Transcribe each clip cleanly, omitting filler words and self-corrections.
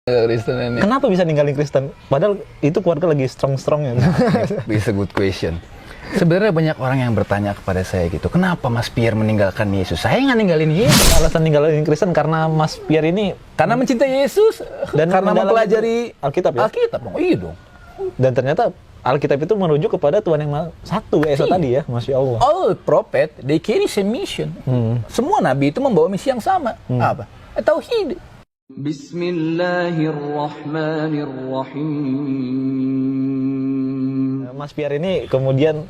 Kristen ini. Kenapa bisa ninggalin Kristen? Padahal itu keluarga lagi strong-strongnya. It's a good question. Sebenarnya banyak orang yang bertanya kepada saya gitu, kenapa Mas Pierre meninggalkan Yesus? Saya nggak ninggalin Yesus. Alasan ninggalin Kristen karena Mas Pierre ini Karena mencintai Yesus dan karena mempelajari Alkitab ya? Alkitab dong. Iya dong. Dan ternyata Alkitab itu merujuk kepada Tuhan yang satu, Esa tadi ya, Masya Allah. All prophet, they carry same mission. Semua nabi itu membawa misi yang sama. Apa? Tauhid. Bismillahirrahmanirrahim. Mas Pierre ini kemudian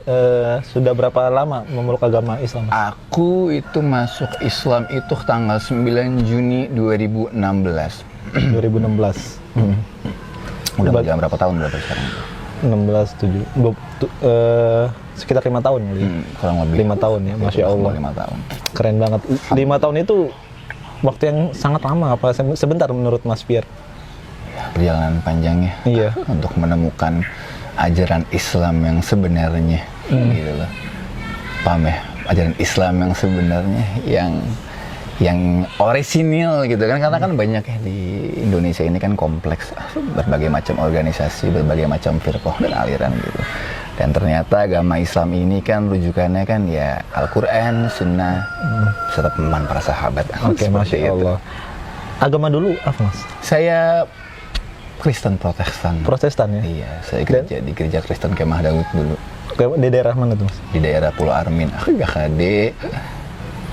sudah berapa lama memeluk agama Islam? Aku itu masuk Islam itu tanggal 9 Juni 2016. 2016. Udah berjalan berapa tahun berapa sekarang? sekitar 5 tahun kali ya? Kurang lebih 5 tahun ya, Masya Allah. 5 tahun. Keren banget. 5 tahun itu waktu yang sangat lama apa sebentar menurut Mas Pierre? Perjalanan panjangnya. Iya. Untuk menemukan ajaran Islam yang sebenarnya, gitu loh. Paham ya? Ajaran Islam yang sebenarnya, yang orisinil gitu kan, karena kan banyak ya di Indonesia ini kan kompleks, berbagai macam organisasi, berbagai macam firqah dan aliran gitu. Dan ternyata agama Islam ini kan rujukannya kan ya Al-Quran, Sunnah, serta pemahaman para sahabat. Oke, Masya Allah. Agama dulu apa Mas? Saya Kristen Protestan. Protestan ya? Iya, saya gereja di gereja Kristen Kemah Daud dulu. Di daerah mana tuh Mas? Di daerah Pulau Armin, GKD.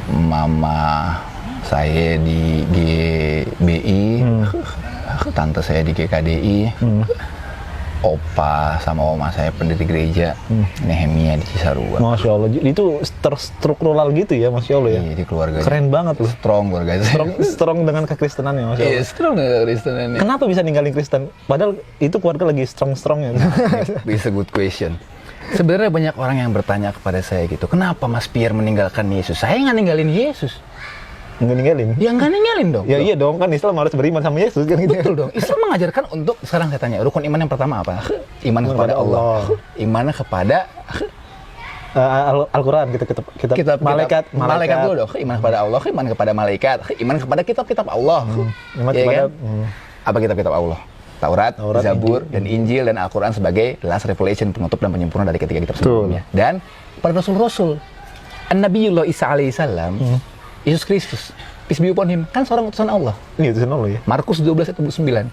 Mama saya di GBI, tante saya di GKDI, opa sama oma saya pendiri gereja Nehemia di Cisarua. Masya Allah, itu terstruktural gitu ya, Masya Allah ya? Iya, di keluarga. Keren banget loh. Strong keluarga. Strong dengan kekristenannya, Masya Allah. Iya, strong dengan kekristenannya. Kenapa bisa ninggalin Kristen? Padahal itu keluarga lagi strong-strongnya. It's a good question. Sebenarnya banyak orang yang bertanya kepada saya gitu, kenapa Mas Pierre meninggalkan Yesus? Saya nggak ninggalin Yesus. Nggak ninggalin? Ya nggak ninggalin dong. Ya iya dong, kan Islam harus beriman sama Yesus kan gitu. Betul dong. Islam mengajarkan untuk, sekarang saya tanya, rukun iman yang pertama apa? Iman kepada Allah. Iman kepada Al-Quran, kitab malaikat dulu dong. Iman kepada Allah, iman kepada malaikat, iman kepada kitab-kitab Allah. Iman ya kepada kan? Apa kitab-kitab Allah? Taurat, Zabur, dan Injil, dan Al-Quran sebagai last revelation, penutup dan penyempurna dari ketiga kitab sebelumnya. Dan para rasul-rasul, An-Nabiyullah Isa alaihissalam, Yesus Kristus, peace be upon him, kan seorang utusan Allah. Ini utusan Allah ya. Markus 12 ayat 29.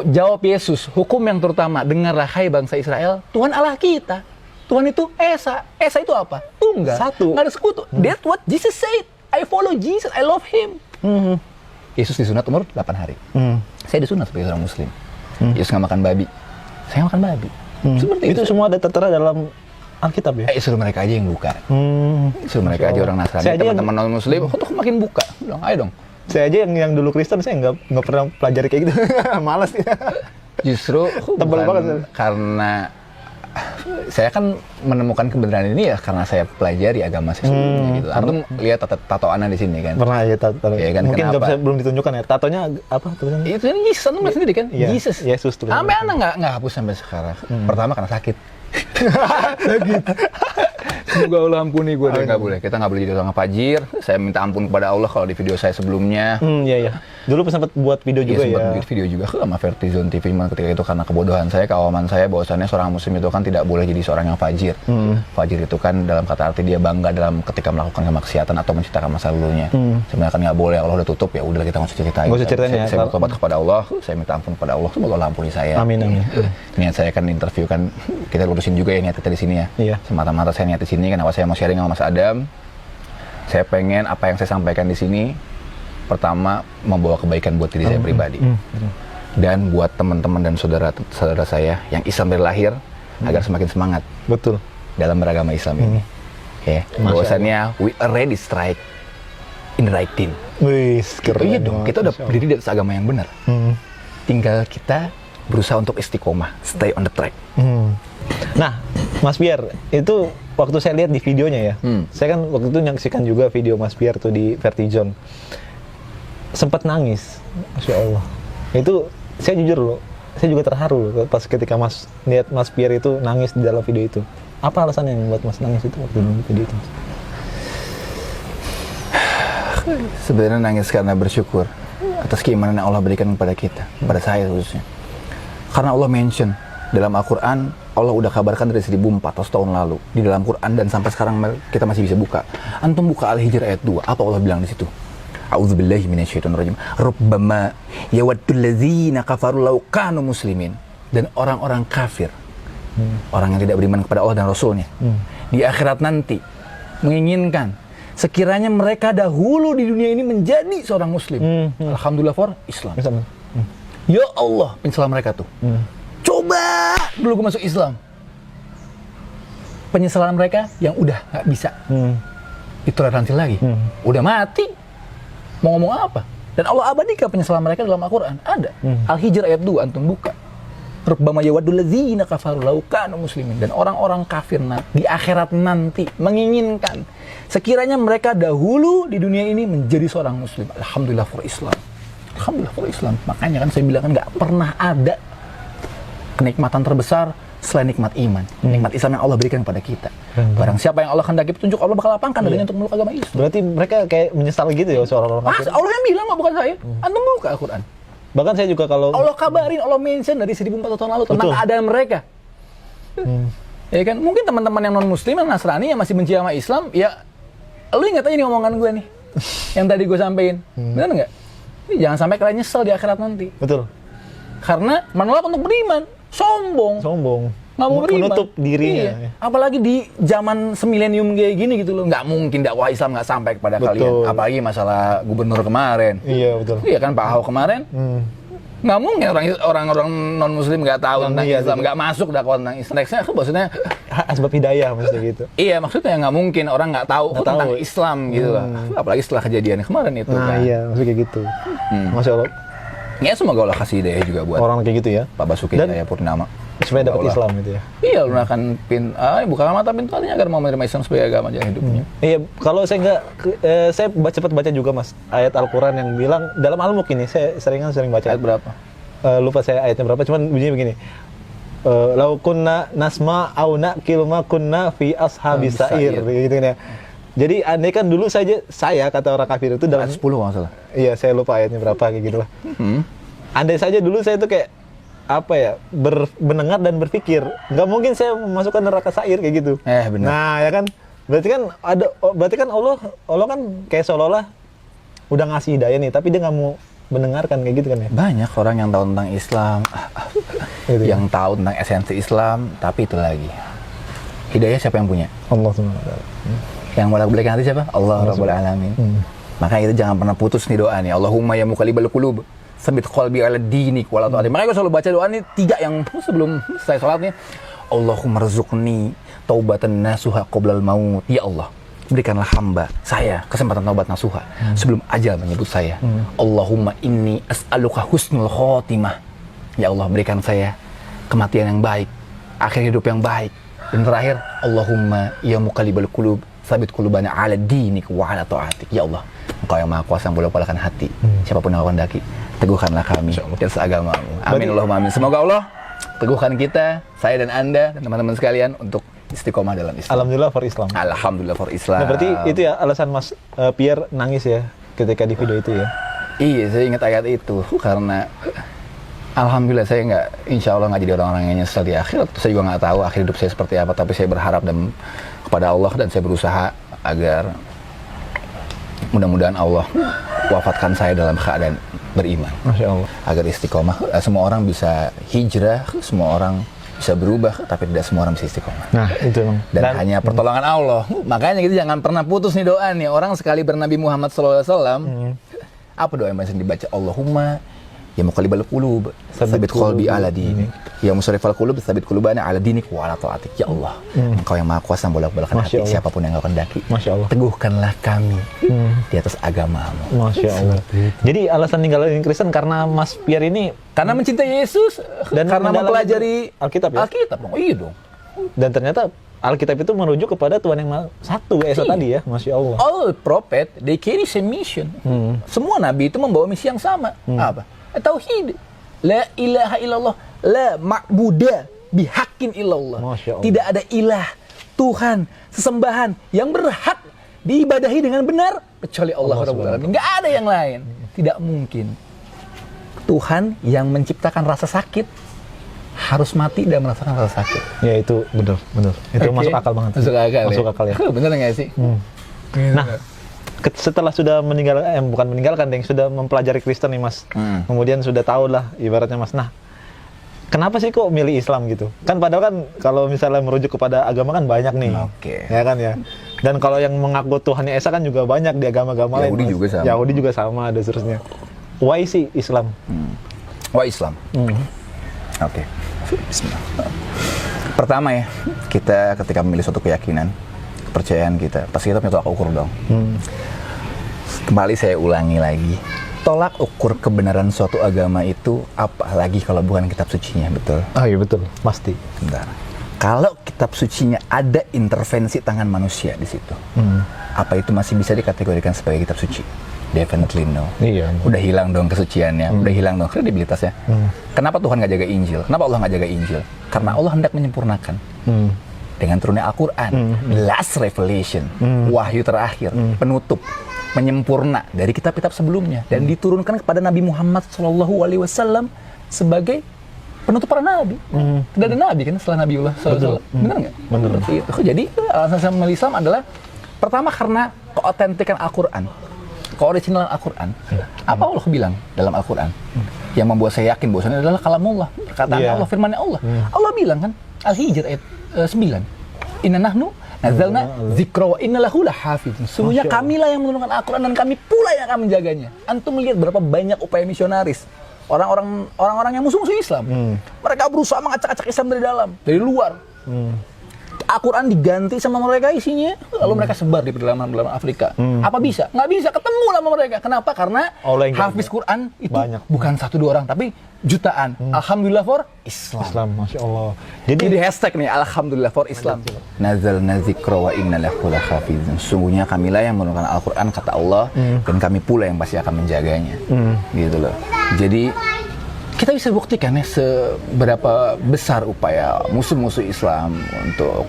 Jawab Yesus, hukum yang terutama, dengarlah hai bangsa Israel, Tuhan Allah kita. Tuhan itu Esa. Esa itu apa? Tunggal. Satu. Nggak ada sekutu. That's what Jesus said. I follow Jesus, I love him. Yesus disunat umur 8 hari. Saya disunat sebagai seorang muslim. Yesus nggak makan babi. Saya makan babi. Seperti itu semua ada tertera dalam Alkitab ya? Suruh mereka aja yang buka. Suruh mereka aja orang Nasrani, teman-teman non-muslim, untuk makin buka. Bilang, ayo dong. Saya aja yang dulu Kristen, saya nggak pernah pelajari kayak gitu. Malas ya. Justru tebal banget. Karena saya kan menemukan kebenaran ini ya karena saya pelajari agama saya sebelumnya gitu. Antum lihat tatoannya di sini kan? Pernah ya tato. Ya, kan, mungkin belum ditunjukkan ya. Tatonya apa tulisannya? Itu Yesus, antum lihat sendiri kan? Ya, Yesus. Sampai anak nggak hapus sampai sekarang. Pertama karena sakit. Sakit. Semoga Allah ampuni gue deh, nggak boleh. Kita nggak boleh jadi orang fajir. Saya minta ampun kepada Allah kalau di video saya sebelumnya. Iya. Dulu sempat buat video juga ya. Sempat bikin video juga sama Vertizon TV. Ketika itu karena kebodohan saya, keawaman saya, bahwasannya seorang muslim itu kan tidak boleh jadi seorang yang fajir. Fajir itu kan dalam kata arti dia bangga dalam ketika melakukan kemaksiatan atau menceritakan masa lalunya. Sebenarnya kan nggak boleh, Allah udah tutup, ya udah kita nggak usah ceritain. Saya bertobat kepada Allah, saya minta ampun kepada Allah, semoga Allah ampuni saya. Amin. Niat saya kan interview kan, kita lurusin juga ya niat kita di sini ya. Iya. Semata-mata saya niat di sini, kenapa saya mau sharing sama Mas Adam? Saya pengen apa yang saya sampaikan di sini, pertama membawa kebaikan buat diri saya pribadi, dan buat teman-teman dan saudara-saudara saya yang Islam dari lahir, agar semakin semangat. Betul. Dalam beragama Islam ini. Ya, bahwasannya we already strike in the right team. Wih, keren. Iya dong, kita udah berdiri di atas agama yang benar. Tinggal kita berusaha untuk istiqomah, stay on the track. Nah, Mas Pierre, itu waktu saya lihat di videonya ya, saya kan waktu itu nyaksikan juga video Mas Pierre tuh di Vertizon, sempat nangis, Masya Allah. Itu saya jujur loh, saya juga terharu loh pas ketika lihat Mas Pierre itu nangis di dalam video itu. Apa alasannya yang membuat Mas nangis itu waktu di video itu? Sebenarnya nangis karena bersyukur. atas keimanan yang Allah berikan kepada kita, kepada saya khususnya. Karena Allah mention dalam Al-Quran, Allah udah kabarkan dari 1400 tahun lalu di dalam Quran, dan sampai sekarang kita masih bisa buka. Antum buka Al-Hijr ayat 2, apa Allah bilang di situ? A'udzubillahi minasyaitonirrajim. Rubbama yawaddul ladzina kafaru law kanu muslimin. Dan orang-orang kafir, orang yang tidak beriman kepada Allah dan Rasulnya, di akhirat nanti menginginkan sekiranya mereka dahulu di dunia ini menjadi seorang muslim. Alhamdulillah for Islam. Ya Allah, penyesalan mereka tuh. Coba dulu gue masuk Islam. Penyesalan mereka yang udah gak bisa ditoleransi lagi. Udah mati. Mau ngomong apa? Dan Allah abadikan penyesalan mereka dalam Al-Quran. Ada. Al-Hijr ayat 2, antum buka. Rubbama yawaddul ladzina kafaru law kanu muslimin. Dan orang-orang kafir di akhirat nanti menginginkan sekiranya mereka dahulu di dunia ini menjadi seorang muslim. Alhamdulillah for Islam. Alhamdulillah for Islam. Makanya kan saya bilang kan gak pernah ada kenikmatan terbesar selain nikmat iman. Nikmat Islam yang Allah berikan kepada kita. Barang siapa yang Allah kehendaki petunjuk, Allah bakal lapangkan dadanya untuk meluk agama Islam. Berarti mereka kayak menyesal gitu ya seorang-orang kafir. Allah yang bilang, bukan saya. Antum buka Al-Quran. Bahkan saya juga kalau Allah kabarin, Allah mention dari 1400 tahun lalu tentang keadaan mereka. Ya kan? Mungkin teman-teman yang non-muslim, yang Nasrani, yang masih benci sama Islam, ya lu ingat aja nih omongan gue nih. Yang tadi gue sampein. Benar nggak? Jangan sampai kalian nyesel di akhirat nanti. betul. Karena menolak untuk beriman. Sombong. Nggak mau beriman. Menutup dirinya. Iya. Apalagi di zaman semilenium kayak gini gitu loh. Nggak mungkin dakwah Islam nggak sampai kepada kalian. Apalagi masalah gubernur kemarin. Iya, betul. Iya kan Pak Ahok kemarin. Nggak mungkin orang-orang non-muslim nggak tahu tentang Islam. Nggak masuk dakwah tentang Islam. Nextnya maksudnya asbab hidayah maksudnya gitu. Iya, maksudnya nggak mungkin orang nggak tahu tentang Islam gitu lah. Apalagi setelah kejadian kemarin itu kan. Iya, maksudnya kayak gitu. Masya Allah. Ya semoga Allah kasih hidayah juga buat Orang kayak gitu ya. Pak Basuki Cahaya Purnama. Supaya dapat Islam gitu ya. Iya, lunakkan bukan mata pintu hatinya agar mau menerima Islam sebagai agama jalan hidupnya. Iya, kalau saya nggak, saya cepat baca juga mas ayat Al-Quran yang bilang dalam Al-Mulk ini, saya sering baca. Ayat berapa? Lupa saya ayatnya berapa, cuman bunyinya begini. Lau kunna nasma au na'kil ma kunna fi ashabis sa'ir gitu kan ya. Jadi andai kan dulu saya kata orang kafir itu dalam 10 nggak salah. Iya, saya lupa ayatnya berapa kayak gitu lah. Andai saja dulu saya tuh kayak apa ya, mendengar dan berpikir, nggak mungkin saya memasukkan neraka sa'ir kayak gitu. Benar. Nah, ya kan, berarti kan Allah kan kayak seolah-olah udah ngasih hidayah nih, tapi dia nggak mau mendengarkan kayak gitu kan ya. Banyak orang yang tahu tentang Islam, Gitu ya. yang tahu tentang esensi Islam, tapi itu lagi. Hidayah siapa yang punya? Allah SWT. Yang bolak balikan hati siapa? Allah Rabbul Alamin. Maka itu jangan pernah putus nih doa nih. Allahumma ya muqallibal qulub, tsabbit qalbi ala dinik wala ta'ati. Makanya gue selalu baca doa nih 3 yang sebelum selesai sholat nih. Allahumma rzuqni taubatan nasuha qoblal maut. Ya Allah, berikanlah hamba saya kesempatan taubat nasuha sebelum ajal menyebut saya. Allahumma inni as'aluka husnul khotimah. Ya Allah, berikan saya kematian yang baik, akhir hidup yang baik. Dan terakhir, Allahumma ya muqallibal qulub, tsabbit qulubana ala dinik wa ala ta'atik. Ya Allah, Engkau yang Maha Kuasa yang bolak-balikan hati. Siapapun yang Kau kehendaki, teguhkanlah kami dan seagamamu. Amin Allahumma amin. Semoga Allah teguhkan kita, saya dan Anda dan teman-teman sekalian untuk istiqomah dalam Islam. Alhamdulillah for Islam. Alhamdulillah for Islam. Nah, berarti itu ya alasan Mas Pierre nangis ya ketika di video itu ya. Iya, saya ingat ayat itu karena alhamdulillah saya insya Allah nggak jadi orang-orang yang nyesel di akhirat. Saya juga nggak tahu akhir hidup saya seperti apa, tapi saya berharap kepada Allah dan saya berusaha agar mudah-mudahan Allah wafatkan saya dalam keadaan beriman. Masya Allah. Agar istiqomah. Semua orang bisa hijrah, semua orang bisa berubah, tapi tidak semua orang bisa istiqomah. Nah, itu emang. Dan hanya pertolongan Allah. Makanya gitu jangan pernah putus nih doa nih. Orang sekali bernabi Muhammad SAW, apa doa yang biasa dibaca? Allahumma ya muqallibal qulub, tsabbit qalbi ala dinik. Ya musarrifal qulub, tsabbit qulubana ala dinik wa ala ta'atik. Ya Allah, Engkau yang Maha Kuasa yang bolak-balikan hati siapapun yang Engkau kehendaki. Masya Allah. Teguhkanlah kami di atas agamamu. Masya Allah. Jadi alasan ninggalin Kristen karena Mas Pierre ini karena mencintai Yesus dan karena mempelajari Alkitab ya? Alkitab dong. Iya dong. Dan ternyata Alkitab itu merujuk kepada Tuhan yang satu, Esa tadi ya, Masya Allah. All prophet, they carry same mission. Semua nabi itu membawa misi yang sama. Apa? Tauhid. La ilaha illallah, la ma'buda bihaqqin illallah. Tidak ada ilah, Tuhan, sesembahan yang berhak diibadahi dengan benar kecuali Allah Rabbul Alamin. Enggak ada yang lain. tidak mungkin Tuhan yang menciptakan rasa sakit harus mati dan merasakan rasa sakit. Ya itu benar. Itu masuk akal banget. Masuk akal. Masuk akal ya. Bener nggak sih? Nah, setelah sudah bukan meninggalkan, yang sudah mempelajari Kristen nih Mas, kemudian sudah tahu lah ibaratnya Mas. Nah, kenapa sih kok milih Islam gitu? Kan padahal kan kalau misalnya merujuk kepada agama kan banyak nih. Oke. Ya kan ya. Dan kalau yang mengaku Tuhannya Esa kan juga banyak di agama-agama lain. Yahudi Mas. juga sama. Yahudi juga sama, ada seterusnya. Why sih Islam? Wah, Islam. Oke. Bismillah. Pertama ya, kita ketika memilih suatu keyakinan, kepercayaan kita, pasti kita punya tolak ukur dong. Kembali saya ulangi lagi, tolak ukur kebenaran suatu agama itu apalagi kalau bukan kitab sucinya, betul? Oh iya betul, pasti. Bentar. Kalau kitab sucinya ada intervensi tangan manusia di situ, apa itu masih bisa dikategorikan sebagai kitab suci? Definitely no. Iya. Udah hilang dong kesuciannya, udah hilang dong kredibilitasnya. Kenapa Tuhan nggak jaga Injil? Kenapa Allah nggak jaga Injil? Karena Allah hendak menyempurnakan. Dengan turunnya Al-Quran, last revelation, wahyu terakhir, penutup, menyempurna dari kitab-kitab sebelumnya dan diturunkan kepada Nabi Muhammad SAW sebagai penutup para nabi. Tidak ada nabi kan setelah Nabiullah SAW. Benar nggak? Benar. Itu. Jadi alasan saya memilih Islam adalah pertama karena keotentikan Al-Quran, keoriginalan Al-Quran. Apa Allah bilang dalam Al-Quran yang membuat saya yakin bahwasanya adalah kalamullah, perkataan Allah, firman Allah. Allah bilang kan, Al-Hijr ayat 9, Inna nahnu nazalna dzikra wa inna lahu lahafizun. Sungguhnya kamilah yang menurunkan Al-Quran dan kami pula yang akan menjaganya. Antum melihat berapa banyak upaya misionaris orang-orang yang musuh-musuh Islam. Mereka berusaha mengacak-acak Islam dari dalam, dari luar. Al-Quran diganti sama mereka isinya, lalu mereka sebar di pedalaman Afrika. Apa bisa? Nggak bisa, ketemu sama mereka. Kenapa? Karena hafiz Quran itu banyak. Bukan 1-2 orang, tapi jutaan. Alhamdulillah for Islam. Masya Allah. Jadi hashtag nih, Alhamdulillah for Islam. Nazalna dzikra wa inna lahu lahafizun. Sungguhnya kamilah yang menurunkan Al-Quran, kata Allah, dan kami pula yang pasti akan menjaganya. Gitu loh. Jadi kita bisa buktikan ya seberapa besar upaya musuh-musuh Islam untuk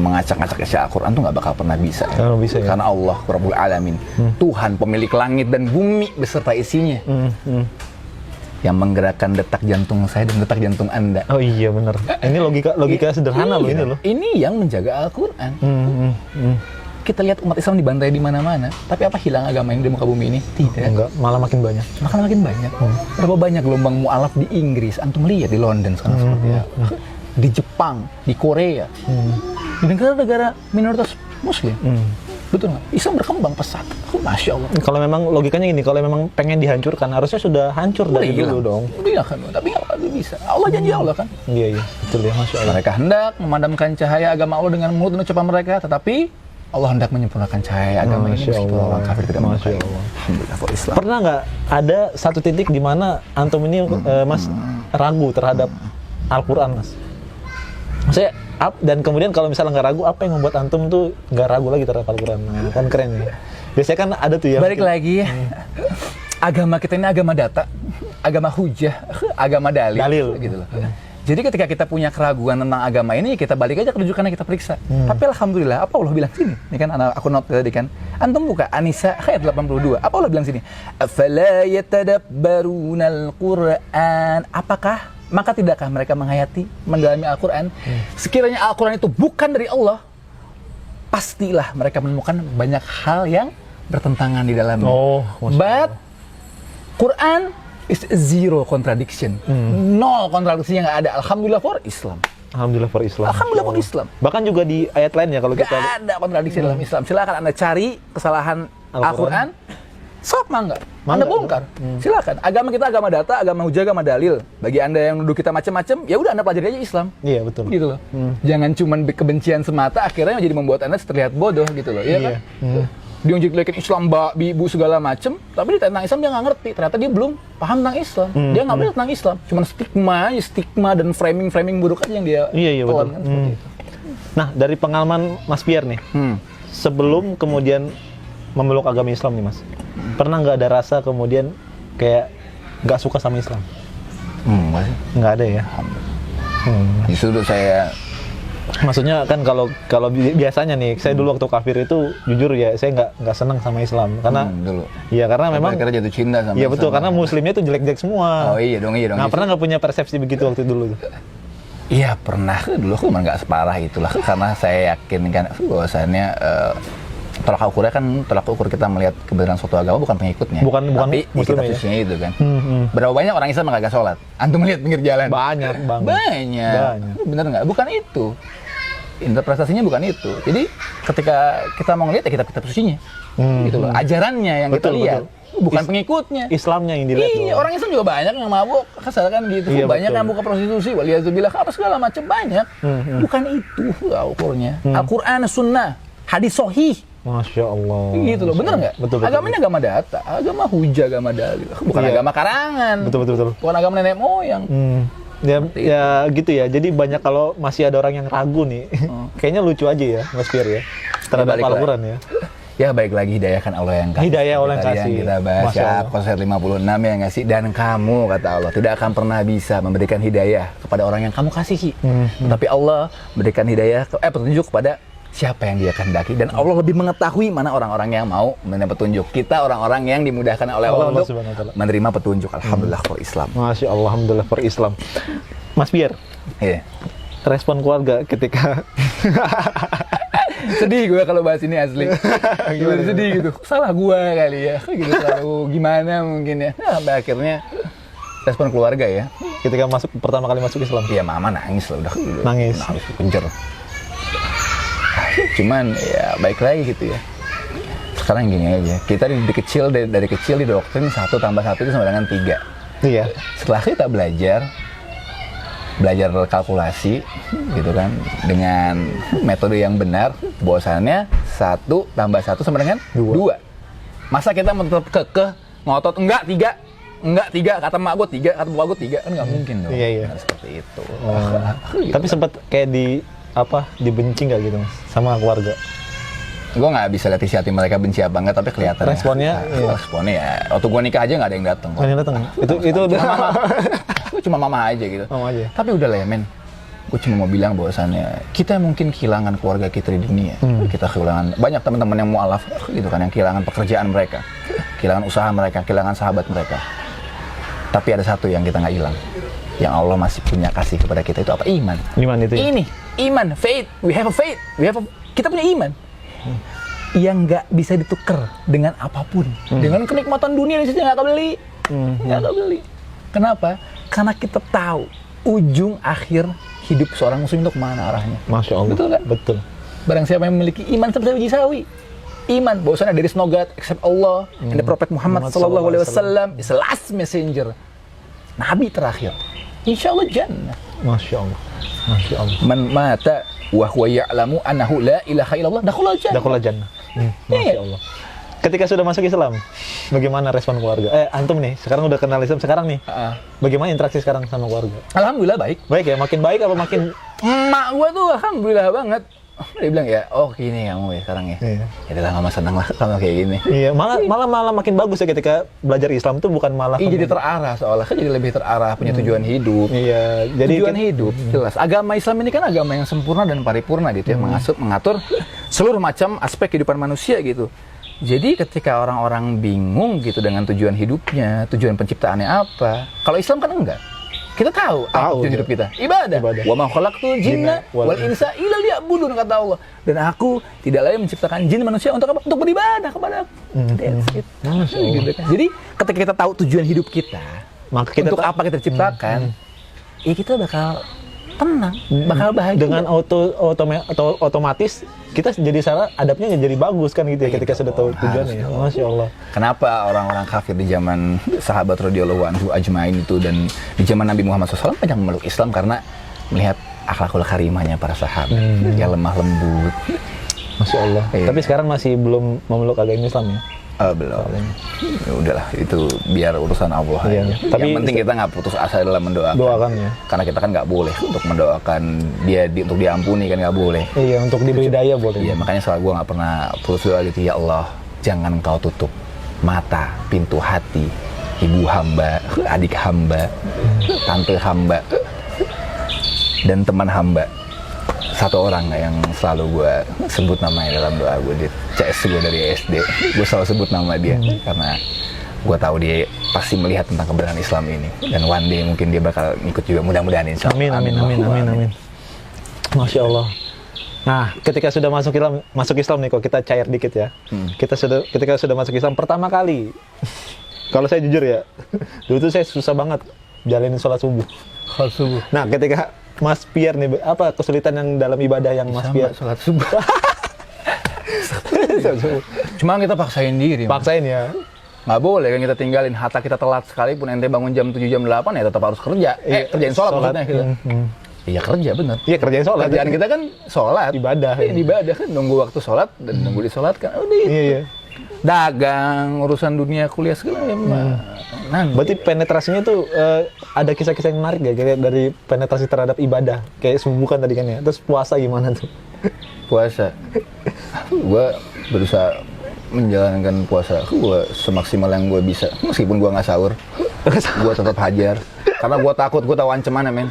mengacak-acak isi Al-Quran tuh nggak bakal pernah bisa. Ya. Bisa ya? Karena Allah Rabbul Alamin, Tuhan pemilik langit dan bumi beserta isinya, yang menggerakkan detak jantung saya dan detak jantung Anda. Oh iya benar. Ini logika sederhana loh ini loh. Ini yang menjaga Al-Quran. Kita lihat umat Islam dibantai di mana-mana, tapi apa hilang agama ini di muka bumi ini? Tidak. Enggak, malah makin banyak. Makin banyak. Berapa banyak gelombang mu'alaf di Inggris? Antum lihat di London sekarang seperti apa? Di Jepang, di Korea, di negara-negara minoritas Muslim. Betul nggak? Islam berkembang pesat. Masya Allah. Kalau memang logikanya gini, kalau memang pengen dihancurkan, harusnya sudah hancur dari dulu dong. Iya kan, tapi nggak bisa. Allah janji Allah kan. Iya, betul ya, Masya Allah. Mereka hendak memadamkan cahaya agama Allah dengan mulut dan ucapan mereka, tetapi Allah hendak menyempurnakan cahaya agama ini meskipun orang kafir tidak menyukai. Alhamdulillah for Islam. Pernah nggak ada satu titik di mana antum ini Mas ragu terhadap Al-Quran Mas? Maksudnya dan kemudian kalau misalnya nggak ragu, apa yang membuat antum tuh nggak ragu lagi terhadap Al-Quran? Nah, kan keren ya. Biasanya kan ada tuh ya. Balik lagi ya. Agama kita ini agama data, agama hujah, agama dalil. Gitu loh. Jadi ketika kita punya keraguan tentang agama ini, kita balik aja ke rujukannya, kita periksa. Tapi alhamdulillah, apa Allah bilang sini? Ini kan aku note tadi kan. Antum buka An-Nisa ayat 82. Apa Allah bilang sini? Afala yatadabbarunal Qur'an? Apakah maka tidakkah mereka menghayati, mendalami Al-Quran? Sekiranya Al-Quran itu bukan dari Allah, pastilah mereka menemukan banyak hal yang bertentangan di dalamnya. But Quran is zero contradiction. Nol kontradiksinya nggak ada. Alhamdulillah for Islam. Alhamdulillah for Islam. Alhamdulillah for Islam. Bahkan juga di ayat lainnya kalau kita nggak ada kontradiksi dalam Islam. Silakan Anda cari kesalahan Al-Quran. Sok mangga. Anda bongkar. Silakan. Agama kita agama data, agama hujah, agama dalil. Bagi Anda yang nuduh kita macam-macam, ya udah Anda pelajari aja Islam. Iya betul. Gitu loh. Jangan cuma kebencian semata akhirnya jadi membuat Anda terlihat bodoh gitu loh. Iya kan? Dia ngejelekin Islam, ibu segala macem, tapi tentang Islam dia nggak ngerti. Ternyata dia belum paham tentang Islam. Dia nggak belajar tentang Islam. Cuman stigma dan framing buruk aja yang dia telan kan seperti itu. Nah, dari pengalaman Mas Pierre nih, sebelum kemudian memeluk agama Islam nih Mas, pernah nggak ada rasa kemudian kayak nggak suka sama Islam? Nggak ada ya? Justru saya Maksudnya kan kalau biasanya nih, saya dulu waktu kafir itu jujur ya, saya nggak senang sama Islam karena dulu. Iya karena memang Karena jatuh cinta sama iya betul Islam. karena muslimnya tuh jelek-jelek semua. Oh iya dong. Nah, pernah nggak punya persepsi begitu waktu dulu? Iya pernah, dulu aku emang nggak separah itulah karena saya yakin kan bahwasannya tolak ukur kita melihat kebenaran suatu agama bukan pengikutnya, Bukan tapi muslim kita ya? sisinya itu kan. Hmm. Berapa banyak orang Islam yang kagak sholat? Antum lihat pinggir jalan? Banyak banget. Banyak. Bener nggak? Bukan itu. Interpretasinya bukan itu. Jadi ketika kita mau ngeliat ya kita posisinya, gitu loh. Ajarannya yang kita lihat, bukan pengikutnya. Islamnya yang dilihat. Iya, orang Islam juga banyak yang mabuk, kasar kan gitu. Iya, Banyak betul. yang buka prostitusi, waliyadzubillah, apa segala macam banyak. Bukan itu ukurnya. Al-Quran, Sunnah, hadis sahih. Masya Allah. Gitu loh, bener nggak? Betul. Agama ini agama data, agama hujah, agama dalil. Bukan agama karangan. Betul. Bukan agama nenek moyang. Ya gitu ya. Jadi banyak kalau masih ada orang yang ragu nih. Kayaknya lucu aja ya, Mas Fir ya. Terhadap balik Al-Quran ya. Ya baik lagi hidayah kan Allah yang kasih. Hidayah Allah yang Tadi kasih. Kita bahas Masya ya Allah. konsep 56 yang ngasih dan kamu kata Allah tidak akan pernah bisa memberikan hidayah kepada orang yang kamu kasihi. Tapi Allah memberikan hidayah petunjuk kepada siapa yang dia kehendaki dan Allah lebih mengetahui mana orang-orang yang mau menerima petunjuk. Kita orang-orang yang dimudahkan oleh Allah untuk Subhanahu wa ta'ala. menerima petunjuk. Alhamdulillah for Islam. Masya Allah, alhamdulillah per Islam. Mas Fir, Iya. respon keluarga ketika Sedih gue kalau bahas ini asli. Gimana sedih gitu. Salah gue kali ya. Gitu selalu gimana mungkin ya. Nah, sampai akhirnya respon keluarga ya. ketika pertama kali masuk Islam? Iya mama nangis lah udah. Nangis. Kejar. Cuman ya baik lagi gitu ya. Sekarang gini aja. Kita dari kecil didoktrin 1 tambah 1 itu sama dengan 3. Iya. Setelah kita belajar kalkulasi gitu kan dengan metode yang benar, bahwasannya 1 tambah 1 sama dengan 2. Masa kita mau tetap kekeh ngotot enggak 3 kata mak gue 3 kata bapak gue 3 kan nggak mungkin dong. Iya. Nah, seperti itu. Gitu. Tapi sempat kayak dibenci nggak gitu Mas sama keluarga? Gue nggak bisa lihat isi hati mereka benci apa enggak, tapi kelihatan Responnya, iya. responnya ya waktu gue nikah aja nggak ada yang datang. Nggak ada yang datang. Itu udah Cuma mama aja gitu. Mama aja. Tapi udah lah ya men, gue cuma mau bilang bahwasannya kita mungkin kehilangan keluarga kita di dunia. Kita kehilangan banyak teman-teman yang mualaf gitu kan, yang kehilangan pekerjaan mereka, kehilangan usaha mereka, kehilangan sahabat mereka. Tapi ada satu yang kita nggak hilang, yang Allah masih punya kasih kepada kita, itu apa? Iman. Iman itu ya? Ini iman, faith. We have a faith. Kita punya iman yang nggak bisa ditukar dengan apapun. Dengan kenikmatan dunia di sini nggak kebeli. Nggak kebeli. Kenapa? Karena kita tahu ujung akhir hidup seorang muslim itu kemana arahnya. Masya Allah. Betul nggak? Betul. Barang siapa yang memiliki iman seperti Haji Sawi. Iman, bahwasanya there is no God except Allah and the Prophet Muhammad sallallahu alaihi wasallam is the last messenger. Nabi terakhir. Insya Allah jannah. Masya Allah. Masya Allah. Man mata wa huwa ya'lamu annahu la ilaha illallah dakhala jannah. Dakhala jannah. Masya Allah. Ketika sudah masuk Islam, bagaimana respon keluarga? Antum nih, sekarang udah kenal Islam sekarang nih. Bagaimana interaksi sekarang sama keluarga? Alhamdulillah baik. Baik ya, makin baik apa makin? Emak gua tuh alhamdulillah banget. Dia bilang ya, oh gini kamu ya sekarang ya. Iya. Ya udah mama senang lah kamu kayak gini. Iya, malah makin bagus ya ketika belajar Islam tuh bukan malah. Iya jadi terarah soalnya kan, jadi lebih terarah, punya tujuan hidup. Iya, jadi Tujuan hidup jelas. Agama Islam ini kan agama yang sempurna dan paripurna gitu ya, mengatur seluruh macam aspek kehidupan manusia gitu. Jadi ketika orang-orang bingung gitu dengan tujuan hidupnya, tujuan penciptaannya apa, kalau Islam kan enggak. Kita tahu apa tujuan hidup kita. Ibadah. Wa ma khalaqtul jinna wal insa illa liya'budun, kata Allah. Dan aku tidak lain menciptakan jin manusia untuk apa? Untuk beribadah kepada aku. That's it. Gitu kan. Jadi ketika kita tahu tujuan hidup kita, maka kita untuk apa kita diciptakan, ya kita bakal tenang, bakal bahagia. dengan otomatis kita jadi adabnya jadi bagus kan gitu ya ketika sudah tahu tujuannya ya. Masya Allah. Kenapa orang-orang kafir di zaman sahabat radhiyallahu anhu ajmain itu dan di zaman Nabi Muhammad SAW banyak memeluk Islam karena melihat akhlakul karimahnya para sahabat yang lemah lembut. Masya Allah. Iya. Tapi sekarang masih belum memeluk agama Islam ya? Belum. Ya udahlah, itu biar urusan Allah Iya. aja. Tapi yang penting kita nggak putus asa dalam mendoakan. Doakan ya. Karena kita kan nggak boleh untuk mendoakan dia untuk diampuni, kan nggak boleh. Iya, untuk diberi daya boleh. Iya, makanya selalu gue nggak pernah putus doa gitu, ya Allah, jangan kau tutup mata, pintu hati ibu hamba, adik hamba, tante hamba, dan teman hamba satu orang yang selalu gue sebut namanya dalam doa gue di CS gue dari SD. Gue selalu sebut nama dia karena gue tahu dia pasti melihat tentang kebenaran Islam ini, dan one day mungkin dia bakal ikut juga, mudah-mudahan insya Allah. Amin. Masya Allah. Nah, ketika sudah masuk Islam nih, kok kita cair dikit ya. Ketika sudah masuk Islam pertama kali, kalau saya jujur ya, dulu tuh saya susah banget jalanin sholat subuh. Nah, ketika Mas Pierre nih, apa kesulitan yang dalam ibadah yang Mas Pierre? Sholat subuh. Cuma kita paksain diri. Paksain ya. Nggak boleh kan kita tinggalin, hatta kita telat sekalipun, ente bangun jam 7 jam 8 ya tetap harus kerja. Kerjain sholat maksudnya gitu. Iya kerja bener. Iya kerjain sholat. Kerjaan kita kan sholat. Ibadah. Ibadah kan, nunggu waktu sholat dan nunggu disolatkan. Udah itu. Iya. Dagang, urusan dunia, kuliah segala ya. Berarti penetrasinya tuh ada kisah-kisah yang menarik ya, kayak dari penetrasi terhadap ibadah. Kayak subuh kan tadi kan ya. Terus puasa gimana tuh? Puasa. Gue berusaha menjalankan puasa gue semaksimal yang gue bisa, meskipun gue nggak sahur. Gue tetap hajar karena gue takut, gue tahu ancamannya men.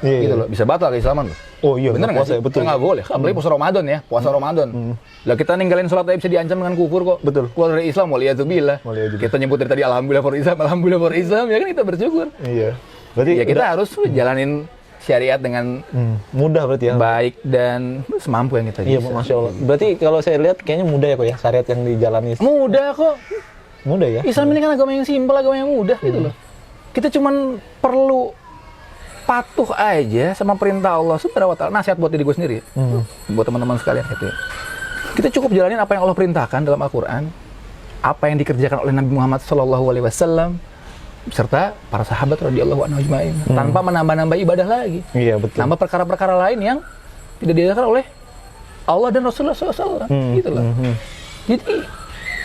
Gitu loh, bisa batal keislaman loh. Oh iya, bener nggak sih? Betul. Nggak boleh, apalagi puasa Ramadan ya, puasa Ramadan. Lah kita ninggalin sholat aja bisa diancam dengan kufur kok. Betul. Keluar dari Islam, waliyadzubillah. Kita nyebut dari tadi alhamdulillah for Islam, ya kan kita bersyukur. Iya. Berarti ya kita harus jalanin syariat dengan mudah berarti ya. Baik dan semampu yang kita bisa. Iya, Masya Allah. Berarti kalau saya lihat kayaknya mudah ya kok ya, syariat yang dijalani. Mudah kok. Mudah ya. Islam ini kan agama yang simpel, agama yang mudah gitu loh. Kita cuman perlu patuh aja sama perintah Allah Subhanahu wa taala. Nasihat buat diri gue sendiri. Buat teman-teman sekalian gitu ya. Kita cukup jalanin apa yang Allah perintahkan dalam Al-Qur'an, apa yang dikerjakan oleh Nabi Muhammad SAW serta para sahabat radhiyallahu anhum ajmain, tanpa menambah-nambah ibadah lagi. Iya, betul. Nambah perkara-perkara lain yang tidak diajarkan oleh Allah dan Rasulullah SAW. Gitu loh. Jadi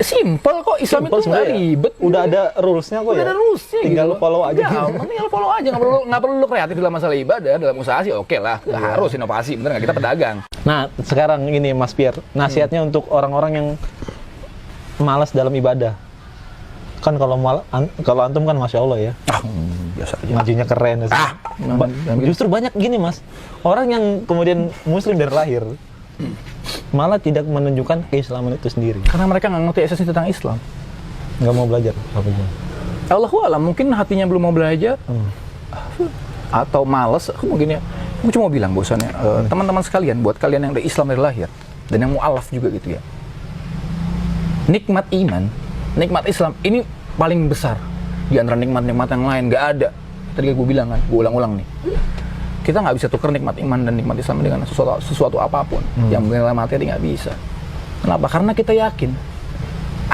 simple kok, Islam itu nggak ribet. Udah ada rulesnya kok ya. Udah ada rulesnya. Tinggal gitu. follow aja. Tinggal follow aja. Nggak perlu lu kreatif dalam masalah ibadah, dalam usaha sih oke lah. Nggak harus inovasi, bener nggak? Kita pedagang. Nah, sekarang ini Mas Pierre, nasihatnya untuk orang-orang yang malas dalam ibadah. Kan kalau antum kan Masya Allah ya. Biasa aja. Majunya keren. Justru banyak gini Mas, orang yang kemudian muslim dari lahir malah tidak menunjukkan keislaman itu sendiri. Karena mereka nggak ngerti esensi tentang Islam. Nggak mau belajar. Allahu a'lam, mungkin hatinya belum mau belajar. Atau malas, mungkin ya. Aku cuma mau bilang bosannya, teman-teman sekalian, buat kalian yang ada Islam dari lahir dan yang mu'alaf juga gitu ya. Nikmat iman, nikmat Islam ini paling besar di antara nikmat-nikmat yang lain, nggak ada. Tadi gue bilang kan, gue ulang-ulang nih. Kita nggak bisa tukar nikmat iman dan nikmat Islam dengan sesuatu apapun yang bernilai materi, nggak bisa. Kenapa? Karena kita yakin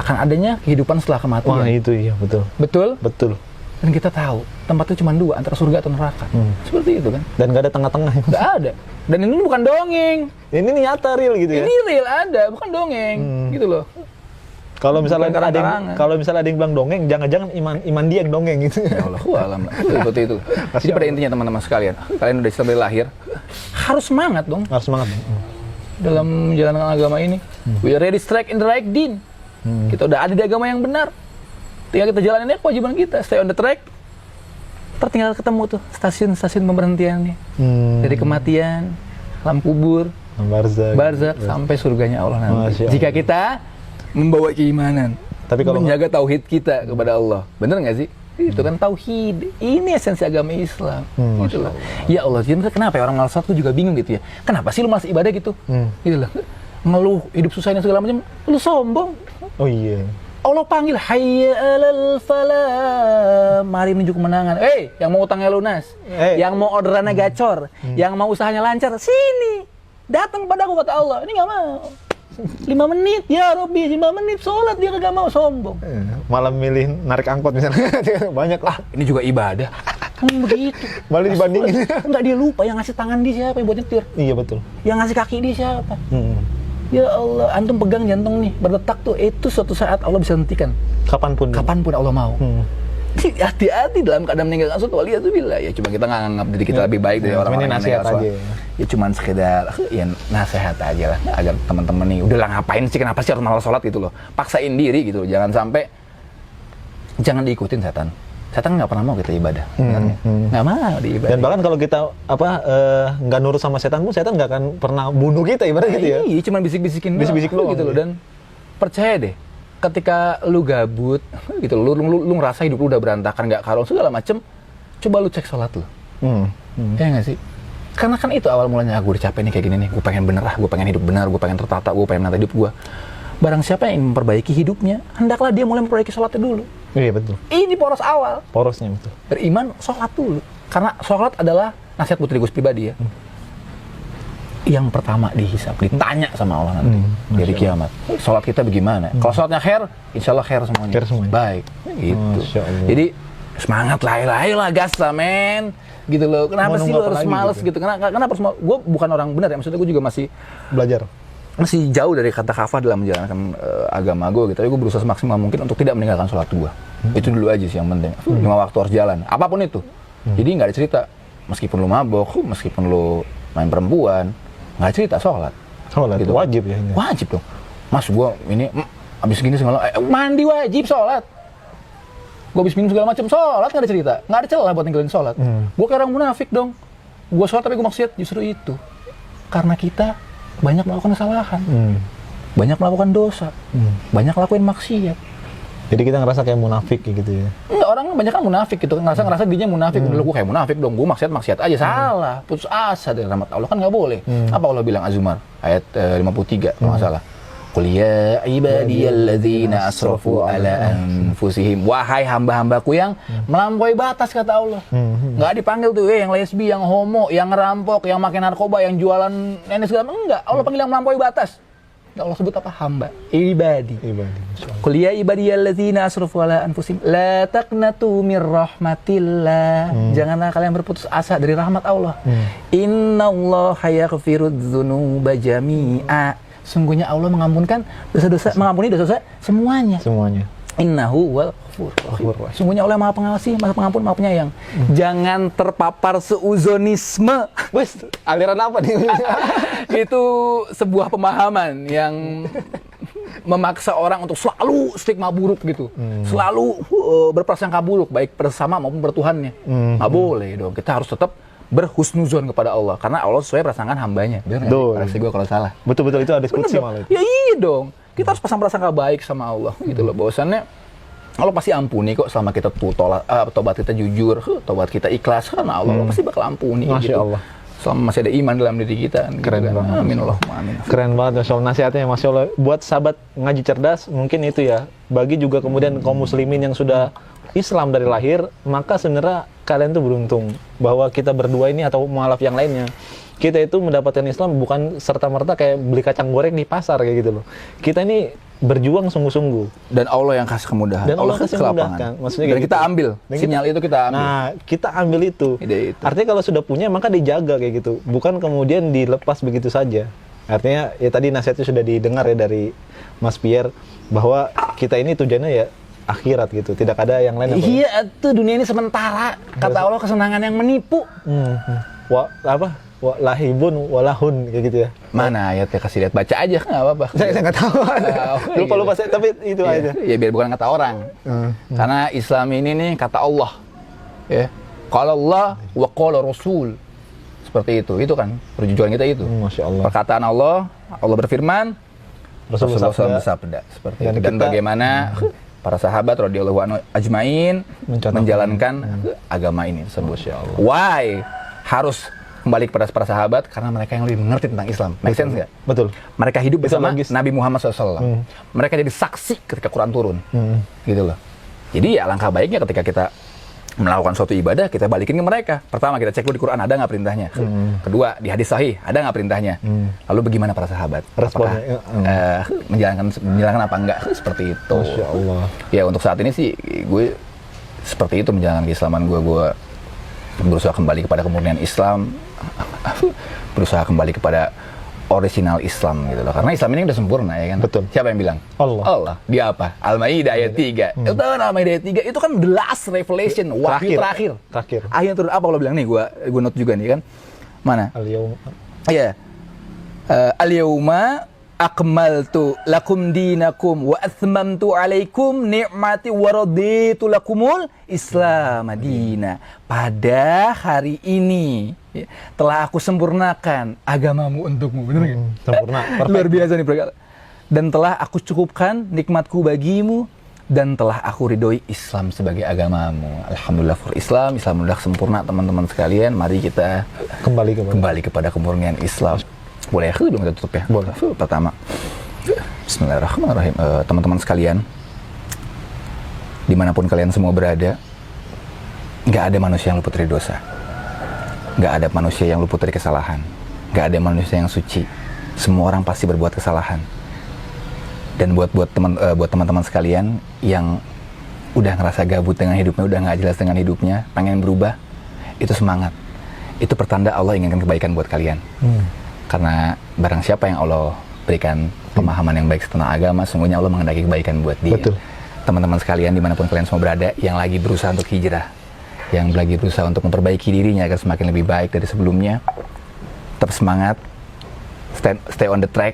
akan adanya kehidupan setelah kematian. Wah itu iya, betul. Betul? Betul. Dan kita tahu tempatnya cuma dua, antara surga atau neraka. Seperti itu kan? Dan nggak ada tengah-tengah. Nggak ada. Dan ini bukan dongeng. Ini nyata real gitu ya. Ini real ada, bukan dongeng. Gitu loh. Kalau misalnya ada yang bilang dongeng, jangan-jangan iman dia yang dongeng gitu. Ya Allah, alam. Seperti itu. Jadi pada intinya teman-teman sekalian, kalian udah Islam dari lahir, harus semangat dong. Harus semangat. Dalam menjalankan agama ini. We are ready strike in the right din. Kita udah ada di agama yang benar. Tinggal kita jalanin aja kewajiban kita, stay on the track. Tertinggal ketemu tuh stasiun-stasiun pemberhentiannya. Dari kematian, alam kubur, barzak sampai surganya Allah nanti. Jika kita membawa keimanan, tapi kalau menjaga tauhid kita kepada Allah, bener nggak sih? Itu kan tauhid, ini esensi agama Islam. Gitu lah. Ya Allah, jadi kenapa ya orang malas tuh juga bingung gitu ya? Kenapa sih lu malas ibadah gitu? Gitu lah. Ngeluh hidup susah dan segala macam, lu sombong. Oh iya. Allah panggil, hayya alal falah, mari menuju kemenangan. Yang mau utangnya lunas, yang mau orderannya gacor, yang mau usahanya lancar, sini, datang padaku kata Allah. Ini nggak mau. 5 menit, ya Robby, 5 menit sholat dia nggak mau, sombong. Malah milih narik angkot misalnya, banyak lah. Ini juga ibadah. Kan begitu. Malah dibandingin. Enggak, dia lupa yang ngasih tangan dia siapa yang buat nyetir. Iya betul. Yang ngasih kaki dia siapa. Ya Allah, antum pegang jantung nih, berdetak tuh, itu suatu saat Allah bisa hentikan. Kapanpun Allah mau. Hati-hati dalam keadaan meninggalkan sesuatu, waliyadzubillah. Ya cuma kita nggak nganggap diri kita lebih baik dari orang-orang yang nasihat aja. Ya cuma sekedar ya nasihat aja lah, agar teman-teman nih udahlah ngapain sih, kenapa sih harus malas sholat gitu loh. Paksain diri gitu loh. Jangan sampai jangan diikutin setan. setan nggak pernah mau kita ibadah, nggak mau diibadah. Dan bahkan kalau kita nggak nurut sama setan pun, setan nggak akan pernah bunuh kita ibarat gitu ya. Iya, cuma bisik-bisikin Bisik-bisik doang, gitu loh. iya. Dan percaya deh, ketika lu gabut gitu, lu ngerasa hidup lu udah berantakan, nggak karuan segala macem, coba lu cek sholat lu. Ya nggak sih? Karena kan itu awal mulanya, gue udah capek nih kayak gini nih, gue pengen bener gue pengen hidup benar, gue pengen tertata, gue pengen menata hidup gue. Barang siapa yang ingin memperbaiki hidupnya, hendaklah dia mulai memperbaiki sholatnya dulu. Iya betul. Ini poros awal. Porosnya betul. Beriman, sholat dulu. Karena sholat adalah nasihat buat diri gue pribadi ya. Yang pertama dihisap, ditanya sama Allah nanti dari kiamat. Sholat kita bagaimana? Kalau sholatnya khair, insya Allah khair semuanya. Khair semuanya. Baik. Gitu. Masya Allah. Jadi semangat lah, ayolah gas lah men. Gitu loh. Kenapa Mau sih nunggu lo apa harus lagi males gitu? gitu? Kenapa harus males? Gue bukan orang benar ya. Maksudnya gue juga masih Belajar. jauh dari kata kafah dalam menjalankan agama gue gitu. Tapi gue berusaha semaksimal mungkin untuk tidak meninggalkan sholat gue. Itu dulu aja sih yang penting. 5 waktu harus jalan, apapun itu. Jadi nggak ada cerita, meskipun lu mabok, meskipun lu main perempuan, nggak ada cerita sholat. Sholat Gitu. wajib ya. Ini. Wajib dong. Mas gue ini abis gini segala, mandi wajib sholat. Gue abis minum segala macam sholat, nggak ada cerita, nggak ada celah buat ninggalin sholat. Gue kayak orang munafik dong. Gue sholat tapi gue maksiat, justru itu karena kita banyak melakukan kesalahan, banyak melakukan dosa, banyak lakuin maksiat. Jadi kita ngerasa kayak munafik kayak gitu ya. Enggak, orang banyak kan munafik gitu, ngerasa dirinya munafik. Dulu gue kayak munafik dong, gue maksiat aja, salah, putus asa dari rahmat Allah, kan nggak boleh. Apa Allah bilang Az-Zumar ayat 53 kalau nggak salah. Qul ya ibadiyalladzina asrafu ala anfusihim, wahai hamba-hambaku yang melampaui batas, kata Allah. Nggak dipanggil tuh yang lesbi, yang homo, yang ngerampok, yang makan narkoba, yang jualan nenek segala, enggak. Allah panggil yang melampaui batas. Allah sebut apa? Hamba, ibadi. Qul ya ibadiyalladzina asrafu ala anfusihim la taqnatu mir rahmatillah. Janganlah kalian berputus asa dari rahmat Allah. Innallaha yaghfirudz dzunuba jami'a. Sungguhnya Allah mengampuni dosa-dosa semuanya. Innahu wal ghafur rahim. Sungguhnya Allah Maha Pengasih, Maha Pengampun, Maha Penyayang. Jangan terpapar seuzonisme. Wes, aliran apa nih? Itu sebuah pemahaman yang memaksa orang untuk selalu stigma buruk gitu. Selalu berprasangka buruk baik bersama maupun bertuhannya. Nggak boleh dong. Kita harus tetap berhusnuzon kepada Allah karena Allah sesuai prasangkaan hambanya. Benar nggak? Koreksi gue kalau salah. Betul itu ada diskusi malah itu. Ya iya dong. Kita harus pasang prasangka baik sama Allah gitu loh. Bahwasannya Allah pasti ampuni kok selama kita tobat kita jujur, tobat kita ikhlas karena Allah pasti bakal ampuni. Masya gitu. Allah. Selama masih ada iman dalam diri kita. Keren gitu kan. banget. Amin Allahumma amin. Keren banget Masya Allah, nasihatnya Masya Allah. Buat sahabat ngaji cerdas mungkin itu ya. Bagi juga kemudian kaum muslimin yang sudah Islam dari lahir, maka sebenarnya kalian tuh beruntung bahwa kita berdua ini atau mualaf yang lainnya, kita itu mendapatkan Islam bukan serta-merta kayak beli kacang goreng di pasar kayak gitu loh. Kita ini berjuang sungguh-sungguh. Dan Allah yang kasih kemudahan. Dan Allah kasih kelapangan. memudahkan. Maksudnya Dan kayak kita gitu. ambil. Dan Sinyal itu kita ambil. Nah, kita ambil itu. Ide itu. Artinya kalau sudah punya maka dijaga kayak gitu. Bukan kemudian dilepas begitu saja. Artinya ya tadi nasihatnya sudah didengar ya dari Mas Pierre bahwa kita ini tujuannya ya akhirat gitu. Tidak ada yang lain. Iya, itu dunia ini sementara. Kata Allah kesenangan yang menipu. Lahibun walahun kayak gitu ya. Mana ayatnya, kasih lihat, baca aja nggak apa-apa. Saya nggak tahu. Lupa saya, tapi itu aja. Ya biar bukan kata orang. Karena Islam ini nih kata Allah. Ya. Qala Allah wa qala Rasul. Seperti itu. Itu kan perjuangan kita itu. Masya Allah. Perkataan Allah berfirman, Rasulullah SAW bersabda. Seperti itu. Dan bagaimana para sahabat radhiyallahu anhu ajmain menjalankan agama ini tersebut. Why harus kembali kepada para sahabat? Karena mereka yang lebih mengerti tentang Islam. Make sense nggak? Betul. Mereka hidup bersama logis. Nabi Muhammad SAW. Mereka jadi saksi ketika Quran turun. Gitu loh. Jadi ya alangkah baiknya ketika kita melakukan suatu ibadah, kita balikin ke mereka. Pertama, kita cek dulu di Quran ada nggak perintahnya. Kedua, di hadis sahih ada nggak perintahnya. Lalu bagaimana para sahabat? Responnya, Apakah menjalankan apa enggak? Seperti itu. Masya Allah. Ya untuk saat ini sih gue seperti itu menjalankan keislaman gue. Gue berusaha kembali kepada kemurnian Islam, berusaha kembali kepada original Islam gitu loh. Karena Islam ini udah sempurna ya kan. Betul. Siapa yang bilang? Allah. Dia apa? Al-Maidah ayat 3. Itu kan Al-Maidah ayat 3 itu kan the last revelation, wahyu terakhir. Ayat turun apa Allah bilang nih, gue note juga nih kan. Mana? Al-yaum. Iya. Al-yauma akmaltu lakum dinakum wa atmamtu alaikum ni'mati wa raditu lakumul Islam madina. Pada hari ini telah aku sempurnakan agamamu untukmu. Benar nggak? Sempurna. Luar biasa nih berkata. Dan telah aku cukupkan nikmatku bagimu dan telah aku ridhoi Islam sebagai agamamu. Alhamdulillah for Islam. Islam sudah sempurna teman-teman sekalian. Mari kita kembali kepada kemurnian Islam. Boleh ya? Belum kita tutup ya? Boleh. Pertama, Bismillahirrahmanirrahim. Teman-teman sekalian, dimanapun kalian semua berada, nggak ada manusia yang luput dari dosa. Nggak ada manusia yang luput dari kesalahan. Nggak ada manusia yang suci. Semua orang pasti berbuat kesalahan. Dan buat teman-teman sekalian yang udah ngerasa gabut dengan hidupnya, udah nggak jelas dengan hidupnya, pengen berubah, itu semangat. Itu pertanda Allah inginkan kebaikan buat kalian. Karena barang siapa yang Allah berikan pemahaman yang baik tentang agama, sungguhnya Allah menghendaki kebaikan buat dia. Betul. Teman-teman sekalian dimanapun kalian semua berada, yang lagi berusaha untuk hijrah, yang lagi berusaha untuk memperbaiki dirinya agar semakin lebih baik dari sebelumnya, tetap semangat, stay on the track,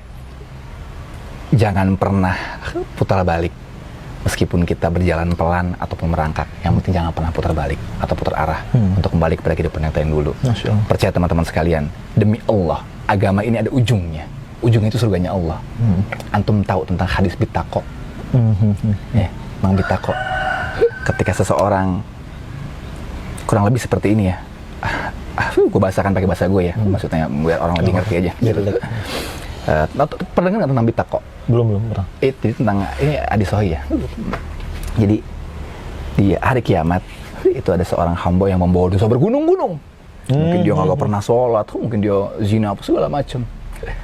jangan pernah putar balik. Meskipun kita berjalan pelan ataupun merangkak, yang penting jangan pernah putar balik atau putar arah untuk kembali kepada kehidupan yang lain dulu. Percaya teman-teman sekalian, demi Allah, agama ini ada ujungnya. Ujungnya itu surganya Allah. Antum tahu tentang hadis Bitako? Ya, Mang Bitako. Ketika seseorang, kurang lebih seperti ini ya. Gue bahasakan pakai bahasa gue ya. Maksudnya biar orang lebih ngerti aja. Pernah dengar tentang Bitako? Belum pernah. Itu tentang, ini hadis sahih ya. Jadi di hari kiamat itu ada seorang hamba yang membawa dosa bergunung-gunung. Mungkin dia nggak pernah sholat, mungkin dia zina apa segala macam.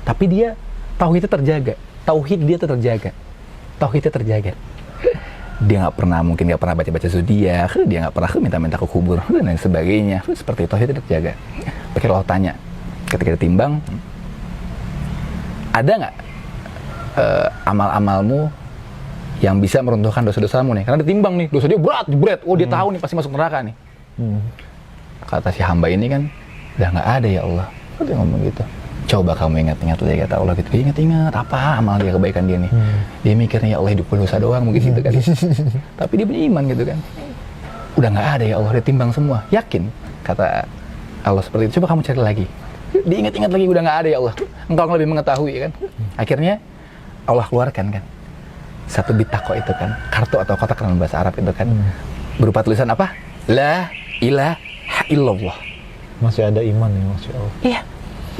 Tapi dia tauhidnya terjaga, tauhidnya terjaga. Dia nggak pernah, mungkin nggak pernah baca zodiak, dia nggak pernah minta ke kubur dan lain sebagainya. Seperti tauhidnya terjaga. Pakai Allah tanya, ketika ditimbang, ada nggak amal-amalmu yang bisa meruntuhkan dosa-dosamu nih? Karena ditimbang nih, dosa dia berat. Oh dia tahu nih pasti masuk neraka nih. Kata si hamba ini kan, udah nggak ada ya Allah. Dia ngomong gitu. Coba kamu ingat-ingat lagi kata Allah gitu. Ingat-ingat apa amal dia, kebaikan dia nih. Dia mikirnya ya Allah hidup dosa doang mungkin gitu kan. Tapi dia punya iman gitu kan. Udah nggak ada ya Allah, dia timbang semua. Yakin? Kata Allah seperti itu. Coba kamu cari lagi. Diingat-ingat lagi, udah nggak ada ya Allah. Engkau lebih mengetahui kan. Akhirnya Allah keluarkan kan satu bitako itu kan, kartu atau kotak dalam bahasa Arab itu kan, berupa tulisan apa? La ilaha illallah. Masih ada iman ya, Masya Allah. Iya.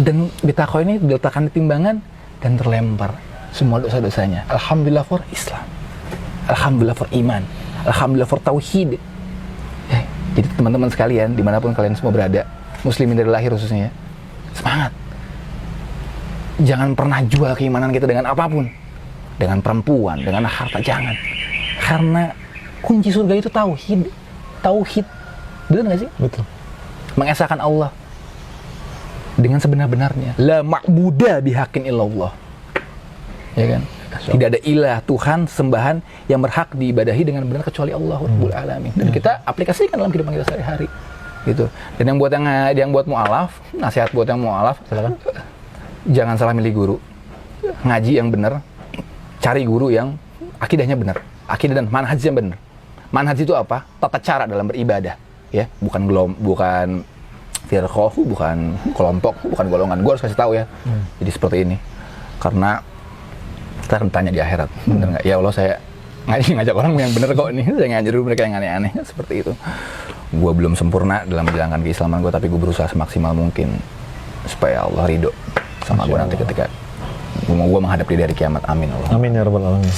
Dan bitako ini diletakkan di timbangan dan terlempar semua dosa-dosanya. Alhamdulillah for Islam. Alhamdulillah for iman. Alhamdulillah for tauhid. Jadi teman-teman sekalian, dimanapun kalian semua berada, muslimin dari lahir khususnya, semangat. Jangan pernah jual keimanan kita dengan apapun. Dengan perempuan, dengan harta, jangan. Karena kunci surga itu tauhid. Tauhid. Benar nggak sih? Betul. Mengesahkan Allah dengan sebenar-benarnya. La ma'buda bihaqqin illallah. Ya kan? Tidak ada ilah, Tuhan, sembahan yang berhak diibadahi dengan benar kecuali Allah Rabbul Alamin. Dan kita aplikasikan dalam kehidupan kita sehari-hari. Gitu. Dan yang buat mu'alaf, nasihat buat yang mu'alaf, silakan. Jangan salah milih guru. Ngaji yang benar, cari guru yang akidahnya benar. Akidah dan manhaj yang benar. Manhaj itu apa? Tata cara dalam beribadah, ya. Bukan firqah, bukan kelompok, bukan golongan. Gue harus kasih tahu ya. Jadi seperti ini. Karena kita akan tanya di akhirat, benar nggak? Ya Allah, saya ngajak orang yang benar kok ini. Saya ngajak dulu mereka yang aneh-aneh, seperti itu. Gue belum sempurna dalam menjalankan keislaman gue, tapi gue berusaha semaksimal mungkin supaya Allah ridho sama gue nanti ketika gue menghadapi dari kiamat. Amin Allah. Amin ya rabbal alamin.